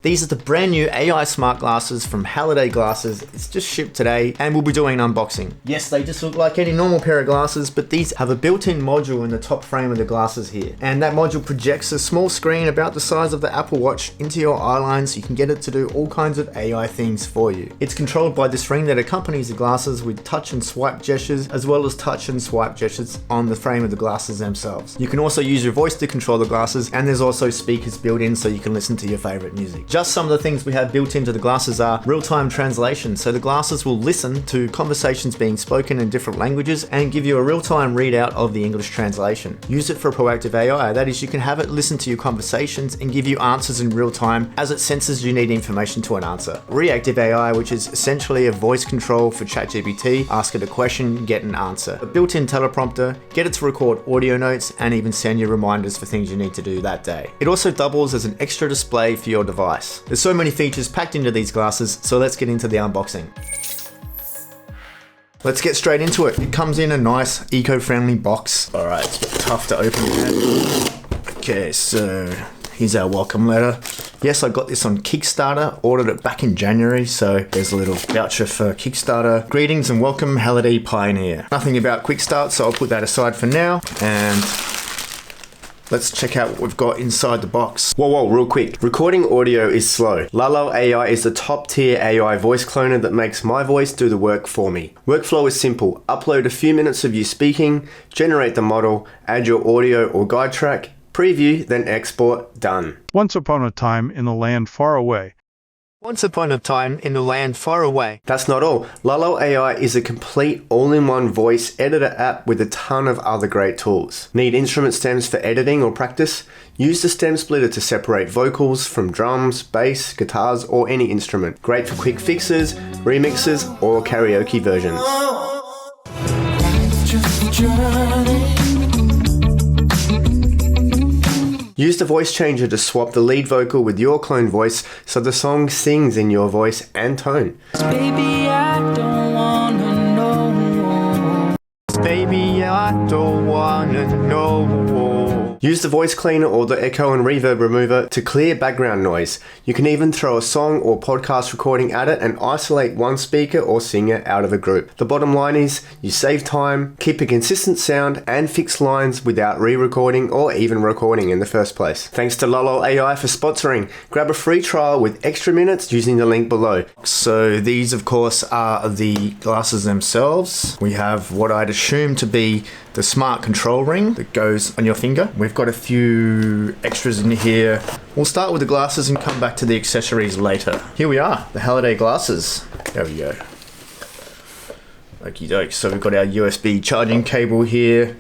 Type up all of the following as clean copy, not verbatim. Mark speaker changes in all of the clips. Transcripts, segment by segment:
Speaker 1: These are the brand new AI smart glasses from Halliday Glasses. It's just shipped today and we'll be doing an unboxing. Yes, they just look like any normal pair of glasses, but these have a built-in module in the top frame of the glasses here. And that module projects a small screen about the size of the Apple Watch into your eye line so you can get it to do all kinds of AI things for you. It's controlled by this ring that accompanies the glasses with touch and swipe gestures, as well as touch and swipe gestures on the frame of the glasses themselves. You can also use your voice to control the glasses, and there's also speakers built in so you can listen to your favorite music. Just some of the things we have built into the glasses are real-time translation. So the glasses will listen to conversations being spoken in different languages and give you a real-time readout of the English translation. Use it for proactive AI. That is, you can have it listen to your conversations and give you answers in real time as it senses you need information to an answer. Reactive AI, which is essentially a voice control for ChatGPT. Ask it a question, get an answer. A built-in teleprompter, get it to record audio notes and even send you reminders for things you need to do that day. It also doubles as an extra display for your device. There's so many features packed into these glasses, so let's get into the unboxing. Let's get straight into it. It comes in a nice eco-friendly box. All right, it's a bit tough to open that. Okay, so here's our welcome letter. Yes, I got this on Kickstarter, ordered it back in January, so there's a little voucher for Kickstarter. Greetings and welcome, Halliday Pioneer. Nothing about Quick Start, so I'll put that aside for now. And let's check out what we've got inside the box.
Speaker 2: Whoa, real quick. Recording audio is slow. Lalal AI is the top tier AI voice cloner that makes my voice do the work for me. Workflow is simple. Upload a few minutes of you speaking, generate the model, add your audio or guide track, preview, then export, done.
Speaker 3: Once upon a time in a land far away.
Speaker 1: Once upon a time in a land far away.
Speaker 2: That's not all. Lalal AI is a complete all-in-one voice editor app with a ton of other great tools. Need instrument stems for editing or practice? Use the stem splitter to separate vocals from drums, bass, guitars, or any instrument. Great for quick fixes, remixes, or karaoke versions. Use the voice changer to swap the lead vocal with your clone voice so the song sings in your voice and tone.
Speaker 1: Baby, I don't wanna know. Baby, I don't wanna know.
Speaker 2: Use the voice cleaner or the echo and reverb remover to clear background noise. You can even throw a song or podcast recording at it and isolate one speaker or singer out of a group. The bottom line is you save time, keep a consistent sound, and fix lines without re-recording or even recording in the first place. Thanks to Lalal AI for sponsoring. Grab a free trial with extra minutes using the link below.
Speaker 1: So these, of course, are the glasses themselves. We have what I'd assume to be the smart control ring that goes on your finger. We've got a few extras in here. We'll start with the glasses and come back to the accessories later. Here we are, the Halliday glasses. There we go. Okie doke. So we've got our USB charging cable here.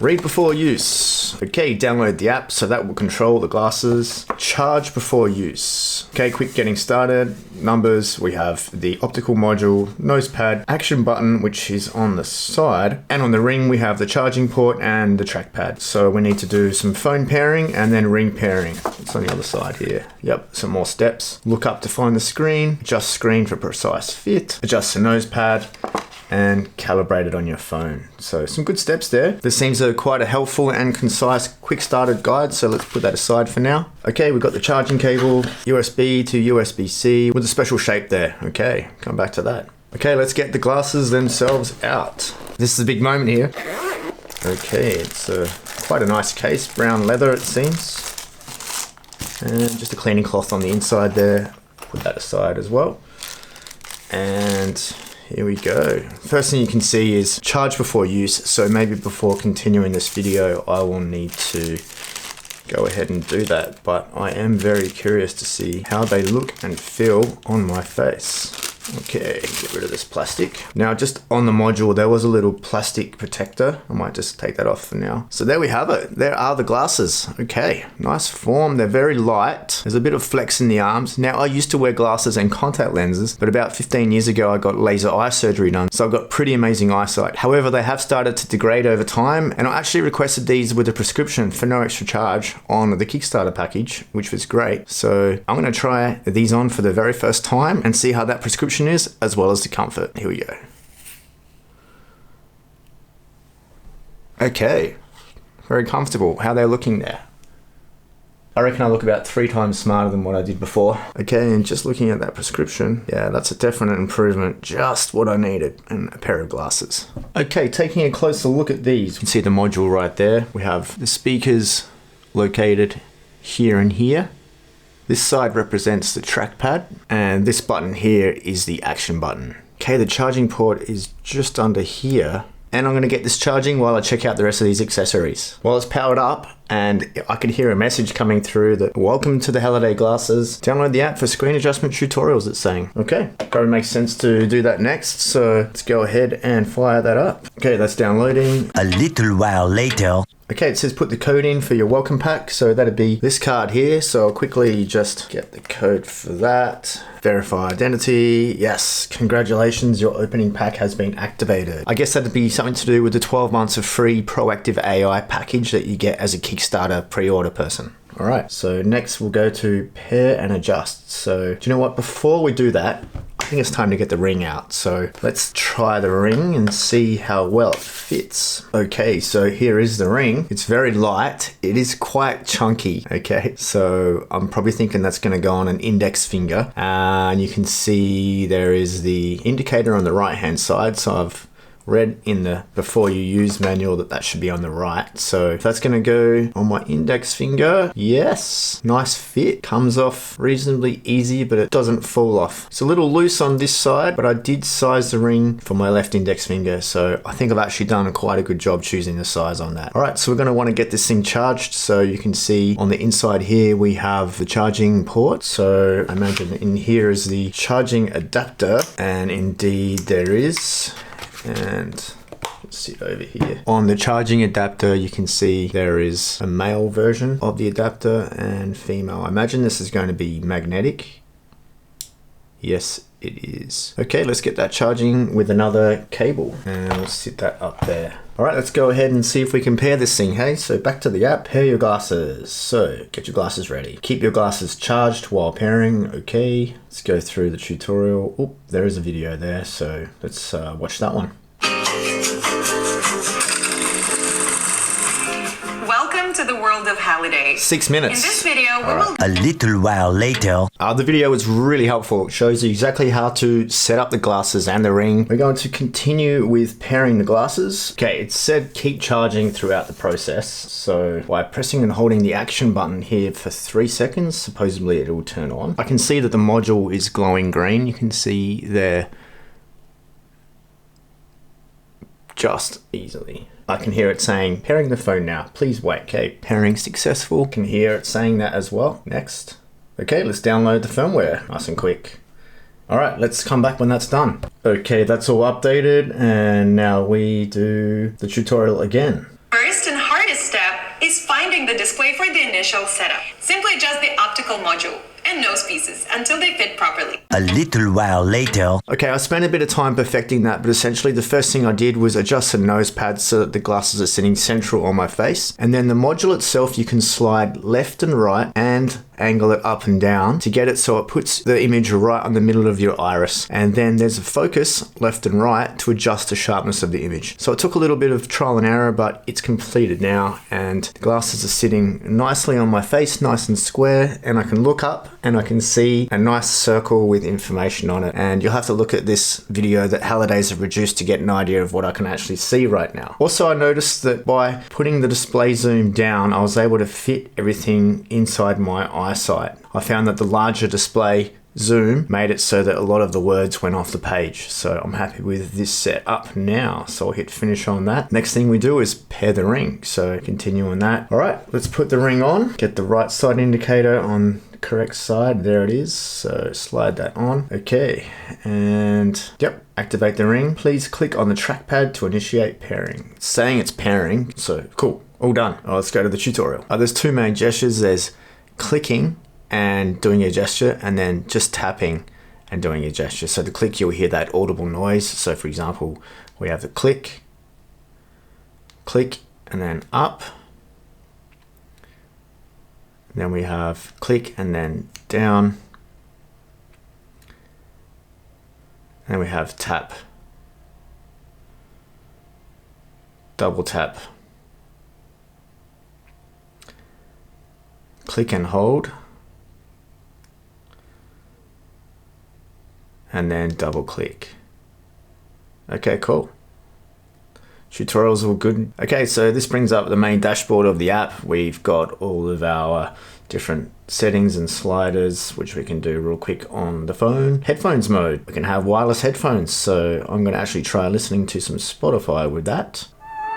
Speaker 1: Read before use. Okay, download the app, so that will control the glasses. Charge before use. Okay, quick getting started. Numbers, we have the optical module, nose pad, action button, which is on the side. And on the ring, we have the charging port and the trackpad. So we need to do some phone pairing and then ring pairing. It's on the other side here. Yep, some more steps. Look up to find the screen, adjust screen for precise fit, adjust the nose pad, and calibrate it on your phone. So some good steps there. This seems quite a helpful and concise quick started guide, so let's put that aside for now. Okay, we've got the charging cable, USB to USB-C with a special shape there. Okay, come back to that. Okay, let's get the glasses themselves out. This is a big moment here. Okay, it's quite a nice case, brown leather it seems. And just a cleaning cloth on the inside there. Put that aside as well. And here we go. First thing you can see is charge before use. So maybe before continuing this video, I will need to go ahead and do that. But I am very curious to see how they look and feel on my face. Okay, get rid of this plastic. Now, just on the module, there was a little plastic protector. I might just take that off for now. So there we have it. There are the glasses. Okay, nice form. They're very light. There's a bit of flex in the arms. Now, I used to wear glasses and contact lenses, but about 15 years ago, I got laser eye surgery done. So I've got pretty amazing eyesight. However, they have started to degrade over time, and I actually requested these with a prescription for no extra charge on the Kickstarter package, which was great. So I'm gonna try these on for the very first time and see how that prescription is, as well as the comfort. Here we go. Okay, very comfortable. How they're looking there. I reckon I look about 3 times smarter than what I did before. Okay, and just looking at that prescription, yeah, that's a definite improvement. Just what I needed, and a pair of glasses. Okay, taking a closer look at these, you can see the module right there. We have the speakers located here and here. This side represents the trackpad, and this button here is the action button. Okay, the charging port is just under here, and I'm going to get this charging while I check out the rest of these accessories. While it's powered up, and I can hear a message coming through that, welcome to the Halliday glasses. Download the app for screen adjustment tutorials, it's saying. Okay, probably makes sense to do that next, so let's go ahead and fire that up. Okay, that's downloading.
Speaker 4: A little while later.
Speaker 1: Okay, it says put the code in for your welcome pack, so that'd be this card here. So I'll quickly just get the code for that. Verify identity. Yes, congratulations, your opening pack has been activated. I guess that'd be something to do with the 12 months of free proactive AI package that you get as a Kickstarter pre-order person. All right, so next we'll go to pair and adjust. So do you know what, before we do that, I think it's time to get the ring out. So let's try the ring and see how well it fits. Okay, so here is the ring. It's very light. It is quite chunky. Okay, so I'm probably thinking that's going to go on an index finger. And you can see there is the indicator on the right hand side. So I've read in the before you use manual that should be on the right. So if that's going to go on my index finger, yes, nice fit, comes off reasonably easy, but it doesn't fall off. It's a little loose on this side, but I did size the ring for my left index finger, so I think I've actually done quite a good job choosing the size on that. All right, so we're going to want to get this thing charged. So you can see on the inside here we have the charging port. So I imagine in here is the charging adapter, and indeed there is. And let's see over here. On the charging adapter, you can see there is a male version of the adapter and female. I imagine this is going to be magnetic. Yes, it is. Okay, let's get that charging with another cable, and we'll sit that up there. All right, let's go ahead and see if we can pair this thing, hey? So back to the app, pair your glasses. So get your glasses ready. Keep your glasses charged while pairing, okay. Let's go through the tutorial. Oh, there is a video there, so let's watch that one.
Speaker 5: Welcome to the world of Hallidays.
Speaker 1: 6 minutes.
Speaker 5: In this video, we will...
Speaker 4: A little while later.
Speaker 1: The video is really helpful. It shows you exactly how to set up the glasses and the ring. We're going to continue with pairing the glasses. Okay, it said keep charging throughout the process. So by pressing and holding the action button here for 3 seconds, supposedly it will turn on. I can see that the module is glowing green. You can see there just easily. I can hear it saying, pairing the phone now, please wait. Okay, pairing successful. Can hear it saying that as well. Next. Okay, let's download the firmware. Nice and quick. All right, let's come back when that's done. Okay, that's all updated, and now we do the tutorial again.
Speaker 5: First and hardest step is finding the display for the initial setup. Simply adjust the optical module and nose pieces until they fit properly.
Speaker 4: A little while later.
Speaker 1: Okay, I spent a bit of time perfecting that, but essentially the first thing I did was adjust the nose pad so that the glasses are sitting central on my face. And then the module itself, you can slide left and right and angle it up and down to get it so it puts the image right on the middle of your iris. And then there's a focus left and right to adjust the sharpness of the image. So it took a little bit of trial and error, but it's completed now. And the glasses are sitting nicely on my face, nice and square. And I can look up and I can see a nice circle with information on it. And you'll have to look at this video that Hallidays have produced to get an idea of what I can actually see right now. Also, I noticed that by putting the display zoom down, I was able to fit everything inside my eyesight. I found that the larger display zoom made it so that a lot of the words went off the page. So I'm happy with this set up now. So I'll hit finish on that. Next thing we do is pair the ring. So continue on that. All right, let's put the ring on. Get the right side indicator on the correct side. There it is. So slide that on. Okay, and yep, activate the ring. Please click on the trackpad to initiate pairing. It's saying it's pairing, so cool. All done. Let's go to the tutorial. There's two main gestures. There's clicking and doing a gesture, and then just tapping and doing a gesture. So the click, you'll hear that audible noise. So for example, we have the click, and then up. Then we have click and then down. And we have tap, double tap, click and hold, and then double click. Okay, cool. Tutorials all good. Okay, so this brings up the main dashboard of the app. We've got all of our different settings and sliders, which we can do real quick on the phone. Headphones mode, we can have wireless headphones. So I'm gonna actually try listening to some Spotify with that.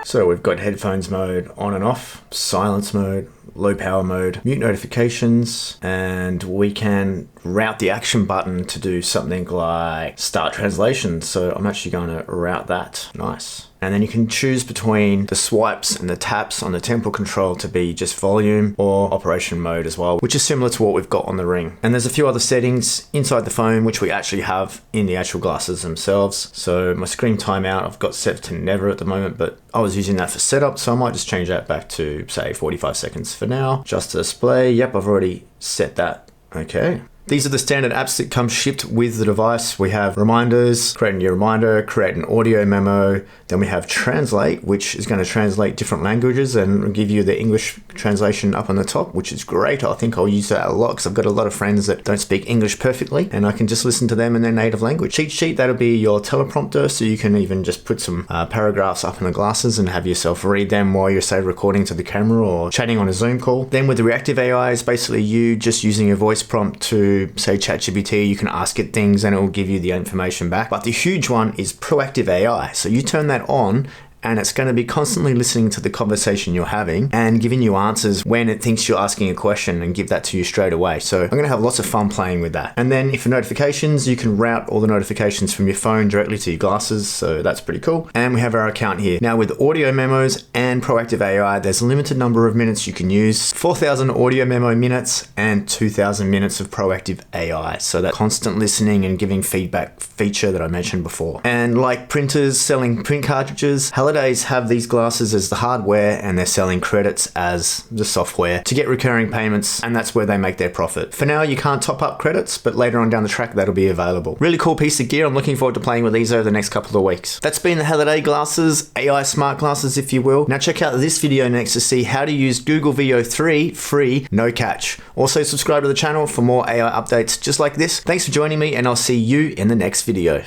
Speaker 1: So we've got headphones mode on and off, silence mode, low power mode, mute notifications, and we can route the action button to do something like start translation. So I'm actually going to route that. Nice. And then you can choose between the swipes and the taps on the temporal control to be just volume or operation mode as well, which is similar to what we've got on the Ring. And there's a few other settings inside the phone, which we actually have in the actual glasses themselves. So my screen timeout, I've got set to never at the moment, but I was using that for setup. So I might just change that back to say 45 seconds for now. Just to display. Yep, I've already set that. Okay. These are the standard apps that come shipped with the device. We have reminders, create a new reminder, create an audio memo. Then we have translate, which is going to translate different languages and give you the English translation up on the top, which is great. I think I'll use that a lot because I've got a lot of friends that don't speak English perfectly and I can just listen to them in their native language. Cheat sheet, that'll be your teleprompter. So you can even just put some paragraphs up in the glasses and have yourself read them while you're, say, recording to the camera or chatting on a Zoom call. Then with the reactive AI, is basically you just using a voice prompt to, say, ChatGPT. You can ask it things and it will give you the information back. But the huge one is proactive AI. So you turn that on and it's going to be constantly listening to the conversation you're having and giving you answers when it thinks you're asking a question and give that to you straight away. So I'm going to have lots of fun playing with that. And then for notifications, you can route all the notifications from your phone directly to your glasses. So that's pretty cool. And we have our account here. Now with audio memos and proactive AI, there's a limited number of minutes you can use. 4,000 audio memo minutes and 2,000 minutes of proactive AI. So that constant listening and giving feedback feature that I mentioned before. And like printers selling print cartridges, Hallidays have these glasses as the hardware and they're selling credits as the software to get recurring payments, and that's where they make their profit. For now, you can't top up credits, but later on down the track, that'll be available. Really cool piece of gear. I'm looking forward to playing with these over the next couple of weeks. That's been the Halliday glasses, AI smart glasses, if you will. Now check out this video next to see how to use Google Veo 3 free, no catch. Also subscribe to the channel for more AI updates just like this. Thanks for joining me, and I'll see you in the next video.